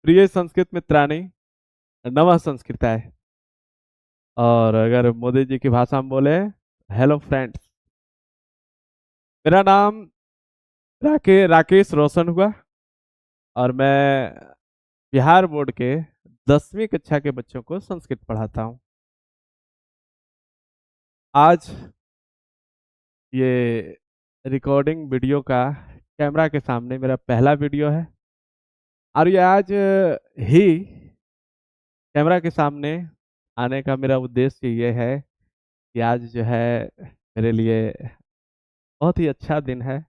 प्रिय संस्कृत मित्राणि, नमः संस्कृताय। और अगर मोदी जी की भाषा में बोले, हेलो फ्रेंड्स। मेरा नाम राकेश रोशन हुआ और मैं बिहार बोर्ड के 10वीं कक्षा के बच्चों को संस्कृत पढ़ाता हूँ। आज ये रिकॉर्डिंग वीडियो का कैमरा के सामने मेरा पहला वीडियो है और ये आज ही कैमरा के सामने आने का मेरा उद्देश्य ये है कि आज जो है मेरे लिए बहुत ही अच्छा दिन है।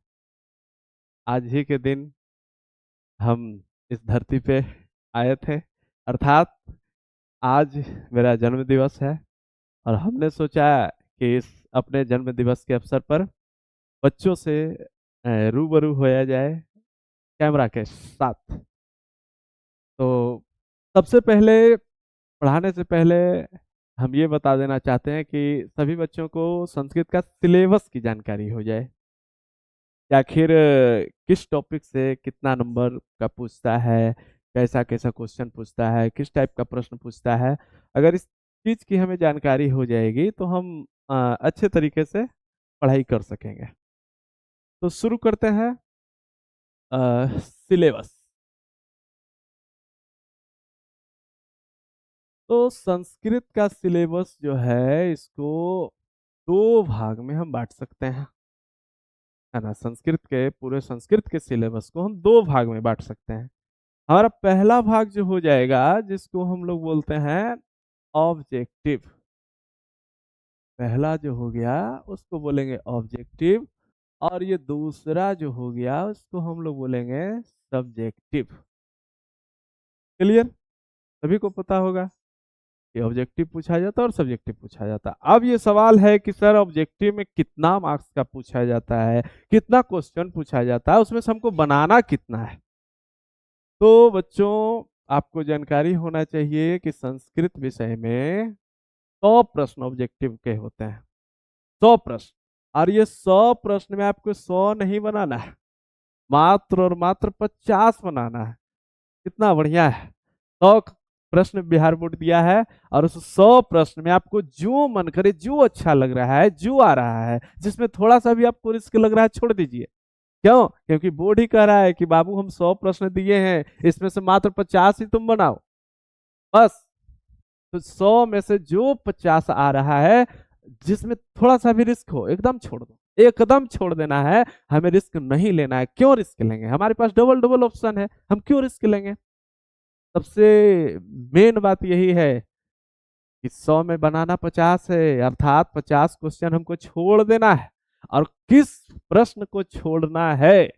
आज ही के दिन हम इस धरती पे आए थे, अर्थात आज मेरा जन्म दिवस है और हमने सोचा कि इस अपने जन्म दिवस के अवसर पर बच्चों से रूबरू होया जाए कैमरा के साथ। तो सबसे पहले, पढ़ाने से पहले हम ये बता देना चाहते हैं कि सभी बच्चों को संस्कृत का सिलेबस की जानकारी हो जाए कि आखिर किस टॉपिक से कितना नंबर का पूछता है, कैसा कैसा क्वेश्चन पूछता है, किस टाइप का प्रश्न पूछता है। अगर इस चीज़ की हमें जानकारी हो जाएगी तो हम अच्छे तरीके से पढ़ाई कर सकेंगे। तो शुरू करते हैं सिलेबस। तो संस्कृत का सिलेबस जो है इसको दो भाग में हम बांट सकते हैं, है ना। पूरे संस्कृत के सिलेबस को हम दो भाग में बांट सकते हैं। हमारा पहला भाग जो हो जाएगा जिसको हम लोग बोलते हैं ऑब्जेक्टिव। पहला जो हो गया उसको बोलेंगे ऑब्जेक्टिव और ये दूसरा जो हो गया उसको हम लोग बोलेंगे सब्जेक्टिव। क्लियर? सभी को पता होगा कि ऑब्जेक्टिव पूछा जाता है और सब्जेक्टिव पूछा जाता है। अब ये सवाल है कि सर ऑब्जेक्टिव में कितना मार्क्स का पूछा जाता है, कितना क्वेश्चन पूछा जाता है, उसमें से हमको बनाना कितना है। तो बच्चों, आपको जानकारी होना चाहिए कि संस्कृत विषय में 100 प्रश्न ऑब्जेक्टिव के होते हैं। 100 प्रश्न। और ये 100 प्रश्न में आपको 100 नहीं बनाना है, मात्र और मात्र 50 बनाना है। कितना बढ़िया है। 100 प्रश्न बिहार बोर्ड दिया है और उस 100 प्रश्न में आपको जो मन करे, जो अच्छा लग रहा है, जो आ रहा है, जिसमें थोड़ा सा भी आपको रिस्क लग रहा है, छोड़ दीजिए। क्यों? क्योंकि बोर्ड ही कह रहा है कि बाबू हम 100 प्रश्न दिए हैं, इसमें से मात्र 50 ही तुम बनाओ, बस। तो 100 में से जो 50 आ रहा है, जिसमें थोड़ा सा भी रिस्क हो, एकदम छोड़ दो, एकदम छोड़ देना है। हमें रिस्क नहीं लेना है। क्यों रिस्क लेंगे? हमारे पास डबल डबल ऑप्शन है, हम क्यों रिस्क लेंगे? सबसे मेन बात यही है कि 100 में बनाना 50 है, अर्थात 50 क्वेश्चन हमको छोड़ देना है। और किस प्रश्न को छोड़ना है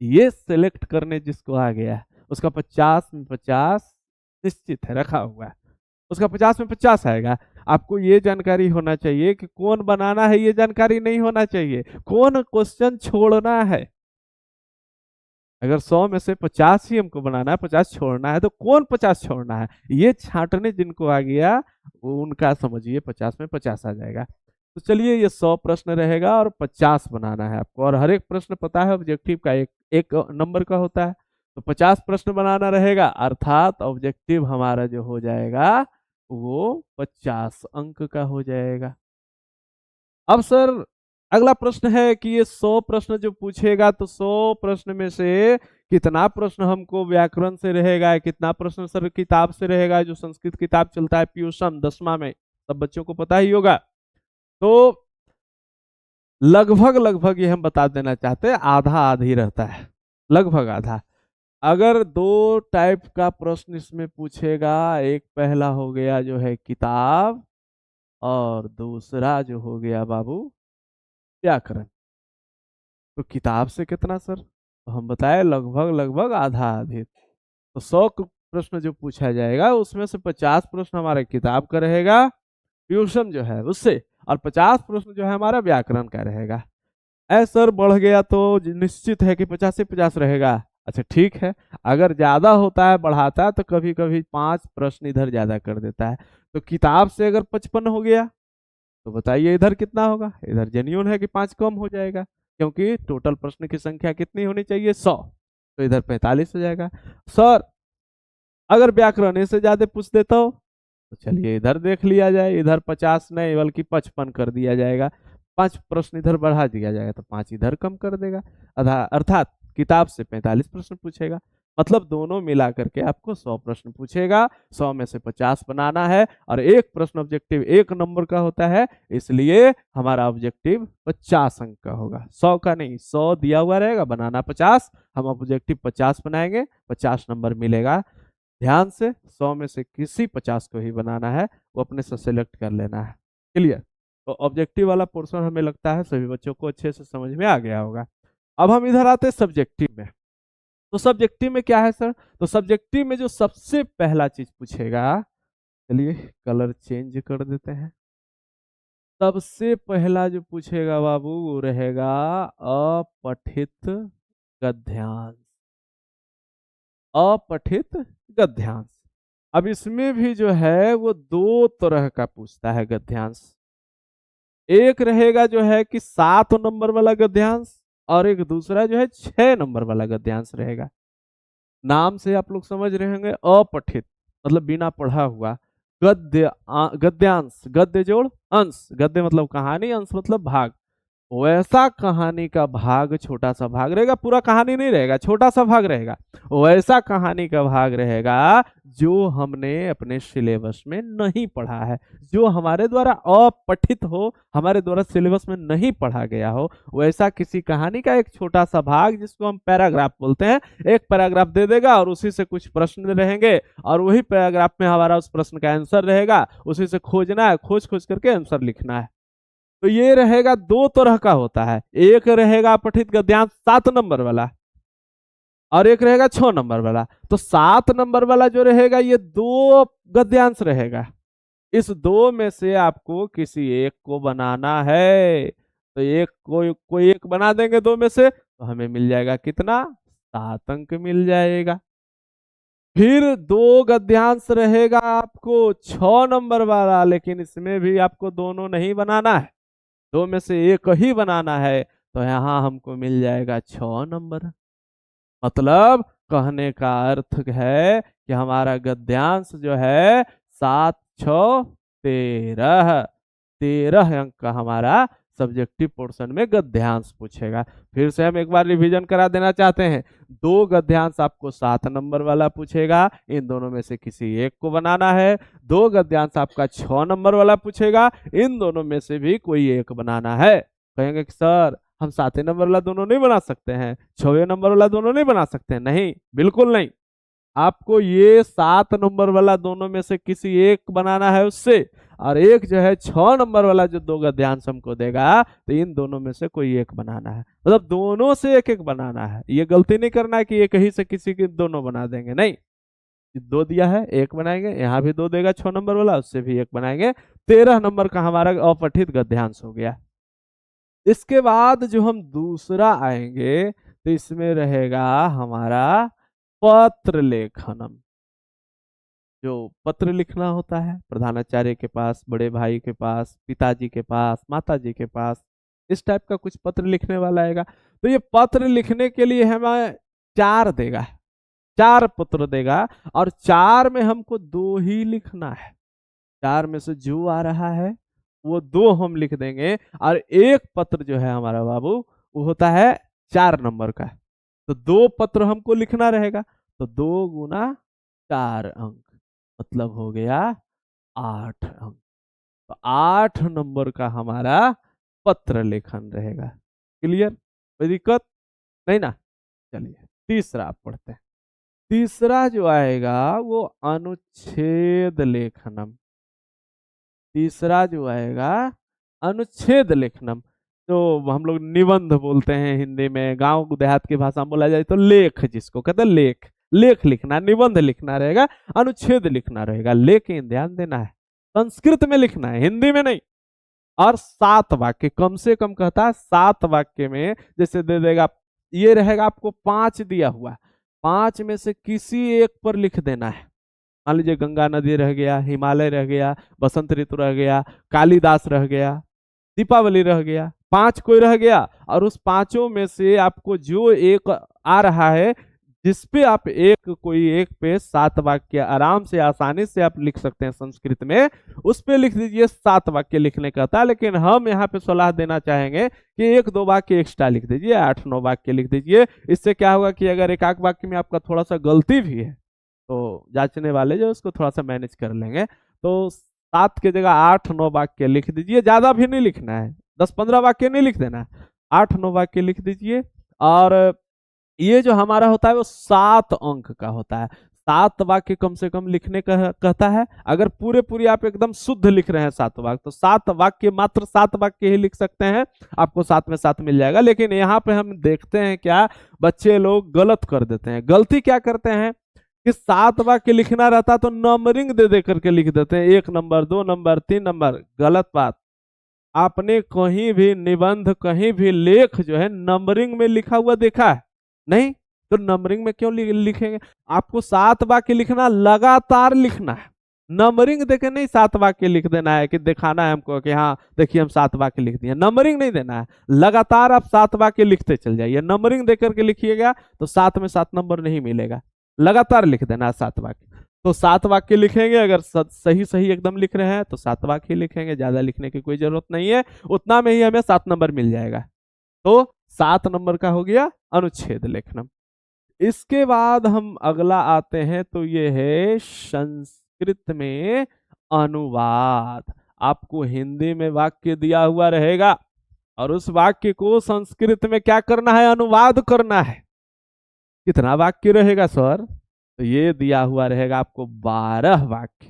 ये सिलेक्ट करने जिसको आ गया है, उसका 50 में 50 निश्चित है, रखा हुआ है। उसका 50 में 50 आएगा। आपको ये जानकारी होना चाहिए कि कौन बनाना है, ये जानकारी नहीं होना चाहिए, कौन क्वेश्चन छोड़ना है। अगर 100 में से 50 ही हमको बनाना है, 50 छोड़ना है, तो कौन 50 छोड़ना है ये छांटने जिनको आ गया वो उनका समझिए 50 में 50 आ जाएगा। तो चलिए, ये 100 प्रश्न रहेगा और 50 बनाना है आपको। और हर एक प्रश्न पता है ऑब्जेक्टिव का एक एक नंबर का होता है। तो 50 प्रश्न बनाना रहेगा, अर्थात ऑब्जेक्टिव हमारा जो हो जाएगा वो 50 अंक का हो जाएगा। अब सर, अगला प्रश्न है कि ये 100 प्रश्न जो पूछेगा तो 100 प्रश्न में से कितना प्रश्न हमको व्याकरण से रहेगा, कितना प्रश्न सर किताब से रहेगा, जो संस्कृत किताब चलता है पीयूषम 10वां में, सब बच्चों को पता ही होगा। तो लगभग लगभग ये हम बता देना चाहते हैं, आधा आधी रहता है, लगभग आधा। अगर दो टाइप का प्रश्न इसमें पूछेगा, एक पहला हो गया जो है किताब और दूसरा जो हो गया बाबू व्याकरण। तो किताब से कितना सर? तो हम बताए लगभग लगभग आधा आधी। तो 100 प्रश्न जो पूछा जाएगा उसमें से 50 प्रश्न हमारे किताब का रहेगा, ट्यूशन जो है उससे, और 50 प्रश्न जो है हमारा व्याकरण का रहेगा। सर बढ़ गया तो निश्चित है कि 50 से 50 रहेगा। अच्छा ठीक है, अगर ज्यादा होता है, बढ़ाता है, तो कभी कभी 5 प्रश्न इधर ज्यादा कर देता है। तो किताब से अगर 55 हो गया तो बताइए इधर कितना होगा? इधर जेन्यून है कि 5 कम हो जाएगा, क्योंकि टोटल प्रश्न की संख्या कितनी होनी चाहिए? 100। तो इधर 45 हो जाएगा। सर अगर व्याकरण से ज्यादा पूछ देता हो तो चलिए इधर देख लिया जाए, इधर 50 नहीं बल्कि 55 कर दिया जाएगा, 5 प्रश्न इधर बढ़ा दिया जाएगा तो 5 इधर कम कर देगा, अर्थात किताब से 45 प्रश्न पूछेगा। मतलब दोनों मिला करके आपको 100 प्रश्न पूछेगा, 100 में से 50 बनाना है, और एक प्रश्न ऑब्जेक्टिव 1 नंबर का होता है, इसलिए हमारा ऑब्जेक्टिव 50 अंक का होगा, 100 का नहीं। 100 दिया हुआ रहेगा, बनाना 50, हम ऑब्जेक्टिव 50 बनाएंगे, 50 नंबर मिलेगा। ध्यान से 100 में से किसी 50 को ही बनाना है, वो अपने से सिलेक्ट कर लेना है। क्लियर? तो ऑब्जेक्टिव वाला पोर्शन हमें लगता है सभी बच्चों को अच्छे से समझ में आ गया होगा। अब हम इधर आते हैं सब्जेक्टिव में। तो सब्जेक्टिव में क्या है सर? तो सब्जेक्टिव में जो सबसे पहला चीज पूछेगा, चलिए कलर चेंज कर देते हैं। सबसे पहला जो पूछेगा बाबू वो रहेगा अपठित गद्यांश। अपठित गद्यांश। अब इसमें भी जो है वो 2 तरह का पूछता है गद्यांश। एक रहेगा जो है कि 7 नंबर वाला गद्यांश, और एक दूसरा जो है 6 नंबर वाला गद्यांश रहेगा। नाम से आप लोग समझ रहे होंगे, अपठित मतलब बिना पढ़ा हुआ, गद्यांश, गद्य जोड़ अंश, गद्य मतलब कहानी, अंश मतलब भाग। वैसा कहानी का भाग, छोटा सा भाग रहेगा, पूरा कहानी नहीं रहेगा, छोटा सा भाग रहेगा। वैसा कहानी का भाग रहेगा जो हमने अपने सिलेबस में नहीं पढ़ा है, जो हमारे द्वारा अपठित हो, हमारे द्वारा सिलेबस में नहीं पढ़ा गया हो, वैसा किसी कहानी का एक छोटा सा भाग जिसको हम पैराग्राफ बोलते हैं। एक पैराग्राफ दे देगा और उसी से कुछ प्रश्न रहेंगे, और वही पैराग्राफ में हमारा उस प्रश्न का आंसर रहेगा, उसी से खोजना है, खोज खोज करके आंसर लिखना है। तो ये रहेगा 2 तरह का होता है। एक रहेगा अपठित गद्यांश 7 नंबर वाला, और एक रहेगा 6 नंबर वाला। तो 7 नंबर वाला जो रहेगा ये 2 गद्यांश रहेगा। इस 2 में से आपको किसी एक को बनाना है। तो एक कोई एक बना देंगे 2 में से, तो हमें मिल जाएगा कितना? 7 अंक मिल जाएगा। फिर 2 गद्यांश रहेगा आपको 6 नंबर वाला, लेकिन इसमें भी आपको दोनों नहीं बनाना है, 2 में से एक ही बनाना है। तो यहाँ हमको मिल जाएगा 6 नंबर। मतलब कहने का अर्थ है कि हमारा गद्यांश जो है 7 6 13, 13 अंक का हमारा सब्जेक्टिव पोर्शन में गद्यांश पूछेगा। फिर से हम एक बार रिवीजन करा देना चाहते हैं। 2 गद्यांश आपको 7 नंबर वाला पूछेगा, इन दोनों में से किसी एक को बनाना है। 2 गद्यांश आपका 6 नंबर वाला पूछेगा, इन दोनों में से भी कोई एक बनाना है। कहेंगे कि सर हम 7 नंबर वाला दोनों नहीं बना सकते हैं, 6 नंबर वाला दोनों नहीं बना सकते हैं? नहीं, बिल्कुल नहीं। आपको ये 7 नंबर वाला दोनों में से किसी एक बनाना है उससे, और एक जो है 6 नंबर वाला जो 2 गद्यांश हमको देगा, तो इन दोनों में से कोई एक बनाना है। मतलब दोनों से एक एक बनाना है। ये गलती नहीं करना है कि एक ही से किसी के दोनों बना देंगे, नहीं। 2 दिया है, एक बनाएंगे, यहाँ भी 2 देगा 6 नंबर वाला, उससे भी एक बनाएंगे। 13 नंबर का हमारा अपठित गद्यांश हो गया। इसके बाद जो हम दूसरा आएंगे तो इसमें रहेगा हमारा पत्र लेखनम। जो पत्र लिखना होता है प्रधानाचार्य के पास, बड़े भाई के पास, पिताजी के पास, माताजी के पास, इस टाइप का कुछ पत्र लिखने वाला आएगा। तो ये पत्र लिखने के लिए हमें 4 देगा, 4 पत्र देगा, और 4 में हमको 2 ही लिखना है। 4 में से जो आ रहा है वो 2 हम लिख देंगे, और एक पत्र जो है हमारा बाबू वो होता है 4 नंबर का। तो 2 पत्र हमको लिखना रहेगा, तो 2 गुना 4 अंक, मतलब हो गया 8 अंक। तो 8 नंबर का हमारा पत्र लेखन रहेगा। क्लियर? कोई दिक्कत नहीं ना? चलिए तीसरा आप पढ़ते हैं। तीसरा जो आएगा वो अनुच्छेद लेखनम। तीसरा जो आएगा अनुच्छेद लेखनम, तो हम लोग निबंध बोलते हैं हिंदी में, गांव देहात की भाषा में बोला जाए तो लेख, जिसको कहते हैं लेख। लेख लिखना, निबंध लिखना रहेगा, अनुच्छेद लिखना रहेगा। लेकिन ध्यान देना है संस्कृत में लिखना है, हिंदी में नहीं। और 7 वाक्य कम से कम कहता है, 7 वाक्य में जैसे दे देगा, ये रहेगा आपको 5 दिया हुआ, 5 में से किसी एक पर लिख देना है। मान लीजिए गंगा नदी रह गया, हिमालय रह गया, बसंत ऋतु रह गया, कालिदास रह गया, दीपावली रह गया, 5 कोई रह गया, और उस 5 में से आपको जो एक आ रहा है, जिसपे आप कोई एक पे 7 वाक्य आराम से आसानी से आप लिख सकते हैं संस्कृत में, उस पे लिख दीजिए। 7 वाक्य लिखने का था, लेकिन हम यहाँ पे सलाह देना चाहेंगे कि 1-2 वाक्य एक्स्ट्रा लिख दीजिए, 8-9 वाक्य लिख दीजिए। इससे क्या होगा कि अगर एक आध वाक्य में आपका थोड़ा सा गलती भी है तो जांचने वाले जो उसको थोड़ा सा मैनेज कर लेंगे। तो 7 की जगह 8-9 वाक्य लिख दीजिए, ज्यादा भी नहीं लिखना है, 10-15 वाक्य नहीं लिख देना, 8-9 वाक्य लिख दीजिए। और ये जो हमारा होता है वो 7 अंक का होता है। 7 वाक्य कम से कम लिखने का कहता है। अगर पूरे पूरी आप एकदम शुद्ध लिख रहे हैं 7 वाक्य, तो 7 वाक्य, मात्र 7 वाक्य ही लिख सकते हैं, आपको 7 में 7 मिल जाएगा। लेकिन यहाँ पे हम देखते हैं क्या बच्चे लोग गलत कर देते हैं। गलती क्या करते हैं कि 7 वाक्य लिखना रहता तो नंबरिंग दे दे करके लिख देते हैं, 1 नंबर, 2 नंबर, 3 नंबर। गलत बात। आपने कहीं भी निबंध, कहीं भी लेख जो है नंबरिंग में लिखा हुआ देखा है? नहीं। तो नंबरिंग में क्यों लिखेंगे? आपको 7 वाक्य लिखना, लगातार लिखना है, नंबरिंग देके नहीं 7 वाक्य लिख देना है कि दिखाना है हमको कि हाँ देखिए हम 7 वाक्य लिख दिए। नंबरिंग नहीं देना है, लगातार आप 7 वाक्य लिखते चल जाइए। नंबरिंग दे करके लिखिएगा तो 7 में 7 नंबर नहीं मिलेगा, लगातार लिख देना है 7 वाक्य। तो 7 वाक्य लिखेंगे, अगर सही सही एकदम लिख रहे हैं तो 7 वाक्य लिखेंगे, ज्यादा लिखने की कोई जरूरत नहीं है, उतना में ही हमें 7 नंबर मिल जाएगा। तो 7 नंबर का हो गया अनुच्छेद लेखन। इसके बाद हम अगला आते हैं, तो ये है संस्कृत में अनुवाद। आपको हिंदी में वाक्य दिया हुआ रहेगा और उस वाक्य को संस्कृत में क्या करना है? अनुवाद करना है। कितना वाक्य रहेगा सर? तो ये दिया हुआ रहेगा आपको 12 वाक्य।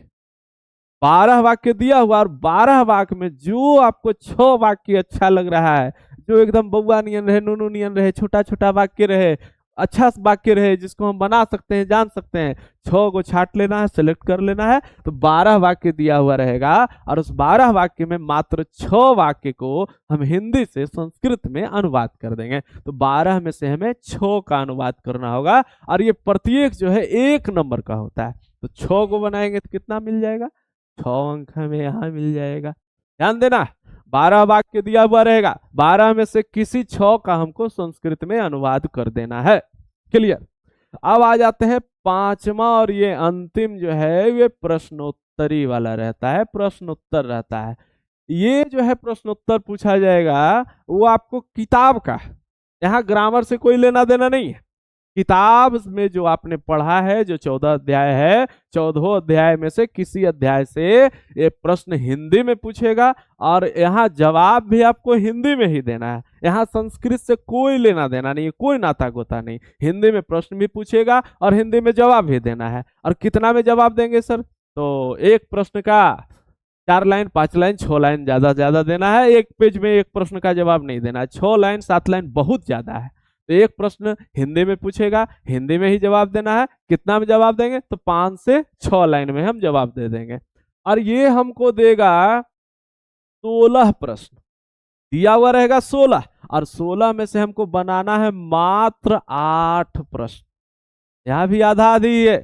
12 वाक्य दिया हुआ, और 12 वाक्य में जो आपको 6 वाक्य अच्छा लग रहा है, जो एकदम बउआ नियन रहे, नूनू नियन रहे, छोटा छोटा वाक्य रहे, अच्छा वाक्य रहे, जिसको हम बना सकते हैं, जान सकते हैं, 6 को छाट लेना है, सेलेक्ट कर लेना है। तो 12 वाक्य दिया हुआ रहेगा, और उस 12 वाक्य में मात्र 6 वाक्य को हम हिंदी से संस्कृत में अनुवाद कर देंगे। तो 12 में से हमें 6 का अनुवाद करना होगा, और ये प्रत्येक जो है 1 नंबर का होता है। तो 6 को बनाएंगे तो कितना मिल जाएगा? 6 अंक हमें यहाँ मिल जाएगा। ध्यान देना, 12 वाक्य दिया हुआ रहेगा, 12 में से किसी 6 का हमको संस्कृत में अनुवाद कर देना है। क्लियर? अब आ जाते हैं 5वां, और ये अंतिम जो है ये प्रश्नोत्तरी वाला रहता है, प्रश्नोत्तर रहता है। ये जो है प्रश्नोत्तर पूछा जाएगा वो आपको किताब का, यहाँ ग्रामर से कोई लेना देना नहीं है। किताब में जो आपने पढ़ा है, जो 14 अध्याय है, 14 अध्याय में से किसी अध्याय से ये प्रश्न हिंदी में पूछेगा, और यहाँ जवाब भी आपको हिंदी में ही देना है। यहाँ संस्कृत से कोई लेना देना नहीं है, कोई नाता गोता नहीं। हिंदी में प्रश्न भी पूछेगा और हिंदी में जवाब भी देना है। और कितना में जवाब देंगे सर? तो एक प्रश्न का 4 लाइन, 5 लाइन, 6 लाइन ज्यादा देना है। एक पेज में एक प्रश्न का जवाब नहीं देना है। 6 लाइन, 7 लाइन बहुत ज्यादा है। तो एक प्रश्न हिंदी में पूछेगा, हिंदी में ही जवाब देना है। कितना में जवाब देंगे? तो 5 से 6 लाइन में हम जवाब दे देंगे। और ये हमको देगा 16 प्रश्न दिया हुआ रहेगा, 16, और 16 में से हमको बनाना है मात्र 8 प्रश्न। यहाँ भी आधा आधी है,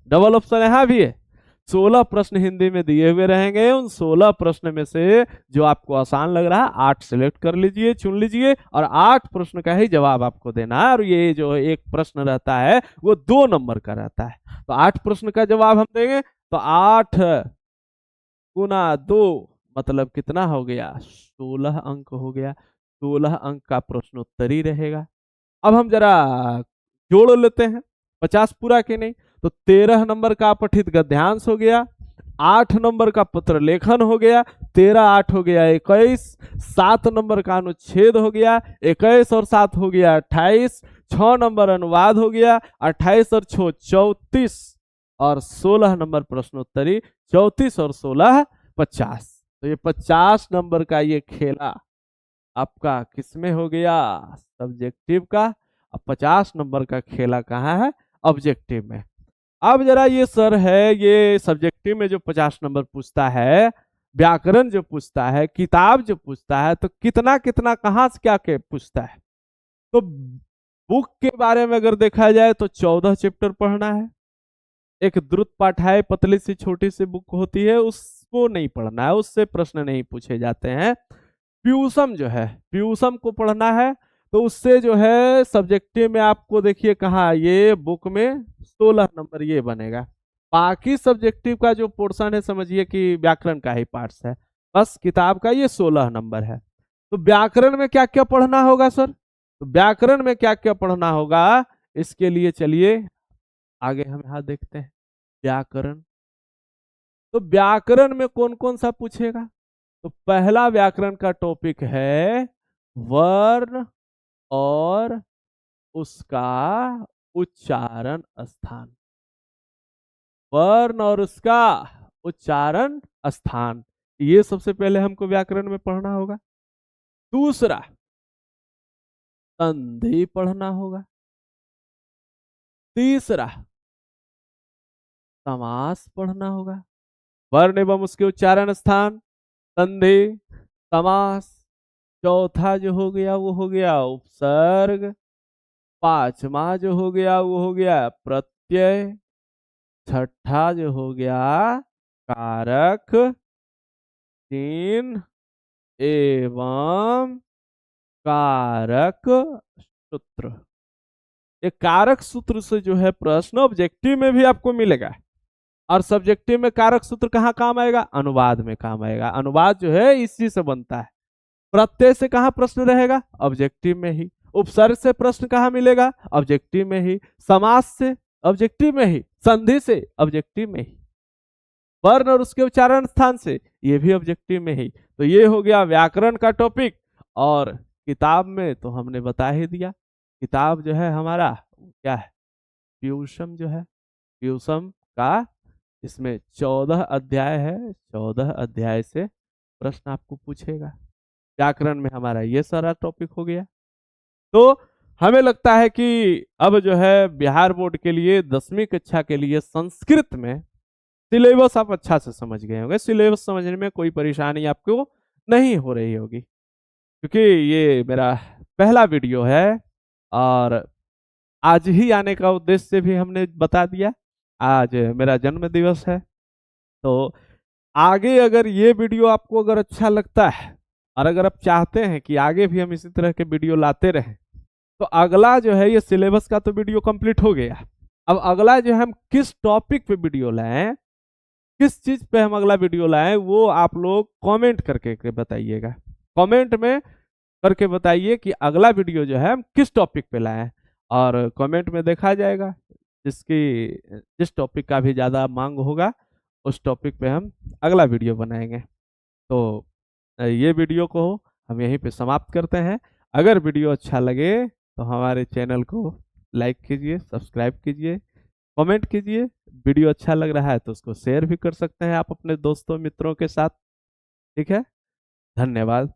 डबल ऑप्शन यहाँ भी है। 16 प्रश्न हिंदी में दिए हुए रहेंगे। उन 16 प्रश्न में से जो आपको आसान लग रहा है 8 सिलेक्ट कर लीजिए, चुन लीजिए, और 8 प्रश्न का ही जवाब आपको देना है। और ये जो एक प्रश्न रहता है वो 2 नंबर का रहता है। तो 8 प्रश्न का जवाब हम देंगे, तो 8 गुना 2 मतलब कितना हो गया? 16 अंक हो गया। 16 अंक का प्रश्नोत्तरी रहेगा। अब हम जरा जोड़ लेते हैं, 50 पूरा के नहीं, तो 13 नंबर का पठित गद्यांश हो गया, 8 नंबर का पत्र लेखन हो गया, 13 8 हो गया 21, 7 नंबर का अनुच्छेद हो गया, 21 और 7 हो गया 28, 6 नंबर अनुवाद हो गया, 28 और 6 34, और 16 नंबर प्रश्नोत्तरी, 34 और 16 50। तो ये 50 नंबर का ये खेला आपका किसमें हो गया? सब्जेक्टिव का। अब 50 नंबर का खेला कहाँ है? ऑब्जेक्टिव में। अब जरा ये सर है, ये सब्जेक्टिव में जो 50 नंबर पूछता है, व्याकरण जो पूछता है, किताब जो पूछता है, तो कितना कितना कहाँ से क्या के पूछता है? तो बुक के बारे में अगर देखा जाए तो 14 चैप्टर पढ़ना है। एक द्रुत पाठाय पतली सी छोटी सी बुक होती है, उसको नहीं पढ़ना है, उससे प्रश्न नहीं पूछे जाते हैं। प्यूसम जो है, प्यूसम को पढ़ना है। तो उससे जो है सब्जेक्टिव में आपको देखिए कहा ये बुक में 16 नंबर ये बनेगा। बाकी सब्जेक्टिव का जो पोर्शन है समझिए कि व्याकरण का ही पार्ट्स है, बस किताब का ये 16 नंबर है। तो व्याकरण में क्या क्या पढ़ना होगा सर? तो व्याकरण में क्या क्या पढ़ना होगा इसके लिए चलिए आगे हम यहाँ देखते हैं व्याकरण। तो व्याकरण में कौन कौन सा पूछेगा? तो पहला व्याकरण का टॉपिक है वर्ण और उसका उच्चारण स्थान। वर्ण और उसका उच्चारण स्थान, ये सबसे पहले हमको व्याकरण में पढ़ना होगा। दूसरा संधि पढ़ना होगा। तीसरा समास पढ़ना होगा। वर्ण एवं उसके उच्चारण स्थान, संधि, समास। चौथा जो हो गया वो हो गया उपसर्ग। पांचवा जो हो गया वो हो गया प्रत्यय। छठा जो हो गया कारक चिन्ह एवं कारक सूत्र। ये कारक सूत्र से जो है प्रश्न ऑब्जेक्टिव में भी आपको मिलेगा, और सब्जेक्टिव में कारक सूत्र कहाँ काम आएगा? अनुवाद में काम आएगा। अनुवाद जो है इसी से बनता है। प्रत्यय से कहाँ प्रश्न रहेगा? ऑब्जेक्टिव में ही। उपसर्ग से प्रश्न कहाँ मिलेगा? ऑब्जेक्टिव में ही। समास से ऑब्जेक्टिव में ही। संधि से ऑब्जेक्टिव में ही। वर्ण और उसके उच्चारण स्थान से ये भी ऑब्जेक्टिव में ही। तो ये हो गया व्याकरण का टॉपिक। और किताब में तो हमने बता ही दिया। किताब जो है हमारा क्या है? प्यूषम जो है, प्यूषम का इसमें 14 अध्याय है। 14 अध्याय से प्रश्न आपको पूछेगा। व्याकरण में हमारा ये सारा टॉपिक हो गया। तो हमें लगता है कि अब जो है बिहार बोर्ड के लिए 10वीं कक्षा के लिए संस्कृत में सिलेबस आप अच्छा से समझ गए होंगे। सिलेबस समझने में कोई परेशानी आपको नहीं हो रही होगी, क्योंकि ये मेरा पहला वीडियो है और आज ही आने का उद्देश्य भी हमने बता दिया। आज मेरा जन्म दिवस है, तो आगे अगर ये वीडियो आपको अगर अच्छा लगता है और अगर आप चाहते हैं कि आगे भी हम इसी तरह के वीडियो लाते रहें, तो अगला जो है ये सिलेबस का तो वीडियो कंप्लीट हो गया। अब अगला जो है हम किस टॉपिक पे वीडियो लाएं, किस चीज पे हम अगला वीडियो लाएं, वो आप लोग कमेंट करके बताइएगा। कमेंट में करके बताइए कि अगला वीडियो जो है हम किस टॉपिक पे लाएं, और कमेंट में देखा जाएगा जिस टॉपिक का भी ज़्यादा मांग होगा उस टॉपिक पे हम अगला वीडियो बनाएंगे। तो ये वीडियो को हम यहीं पे समाप्त करते हैं। अगर वीडियो अच्छा लगे तो हमारे चैनल को लाइक कीजिए, सब्सक्राइब कीजिए, कमेंट कीजिए। वीडियो अच्छा लग रहा है तो उसको शेयर भी कर सकते हैं आप अपने दोस्तों मित्रों के साथ। ठीक है, धन्यवाद।